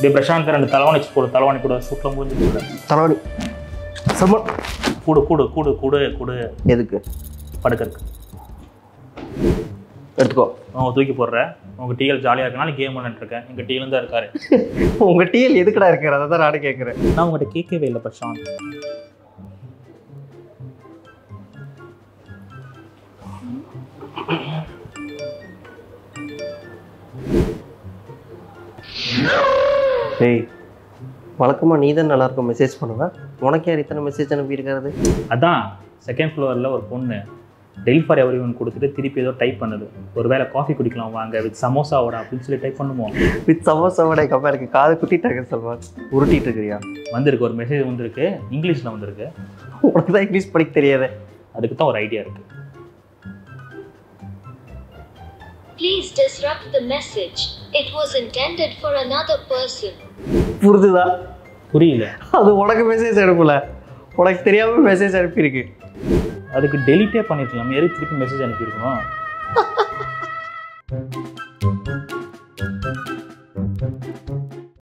டே பிரசாந்த் ரெண்டு தலைவாணி போடு, தலைவாணி கூட சூட்டில் முடிஞ்சு தலைவாணி சம்ம கூடு கூடு கூடு கூடு கூடு. எதுக்கு? படுக்கிறதுக்கு. எடுத்துக்கோ. அவங்க தூக்கி போடுறேன். உங்கள் டிஎல் ஜாலியாக இருக்கனால கேம் விளையாண்டுருக்கேன். எங்கள் டிஎல் தான் இருக்காரு. உங்கள் டிஎல் எதுக்குடா இருக்காரு? அதை தான் நானும் கேட்குறேன். நான் உங்கள்கிட்ட கேட்கவே இல்லை பிரசாந்த். டேய் வழக்கமாக நீ தான் நல்லாயிருக்கும் மெசேஜ் பண்ணுவேன். உனக்கு யார் இத்தனை மெசேஜ் அனுப்பியிருக்கிறது? அதான் செகண்ட் ஃப்ளோரில் ஒரு பொண்ணு டெல் ஃபார் எவ்ரி ஒன் கொடுத்துட்டு திருப்பி ஏதோ டைப் பண்ணுது. ஒரு வேளை காஃபி குடிக்கலாம் வாங்க வித் சமோசாவோட அப்படின்னு சொல்லி டைப் பண்ணுவோம். வித் சமோசாவோட கப்பா எனக்கு காது குத்திட்டாங்க சொல்வான். உருட்டிட்டு இருக்கிறியா? வந்திருக்கு ஒரு மெசேஜ் வந்திருக்கு, இங்கிலீஷில் வந்திருக்கு. உனக்கு தான் இங்கிலீஷ் படிக்க தெரியாது. அதுக்கு தான் ஒரு ஐடியா இருக்குது. Please disrupt the message. It was intended for another person. புரியுதா? புரியல. அது உனக்கு மெசேஜ் அனுப்பல, உனக்கு தெரியாமல் மெசேஜ் அனுப்பியிருக்கு. அதுக்கு டெலிட்டே பண்ணிருக்கலாம். எதுக்கு திருப்பி மெசேஜ் அனுப்பியிருக்கணும்?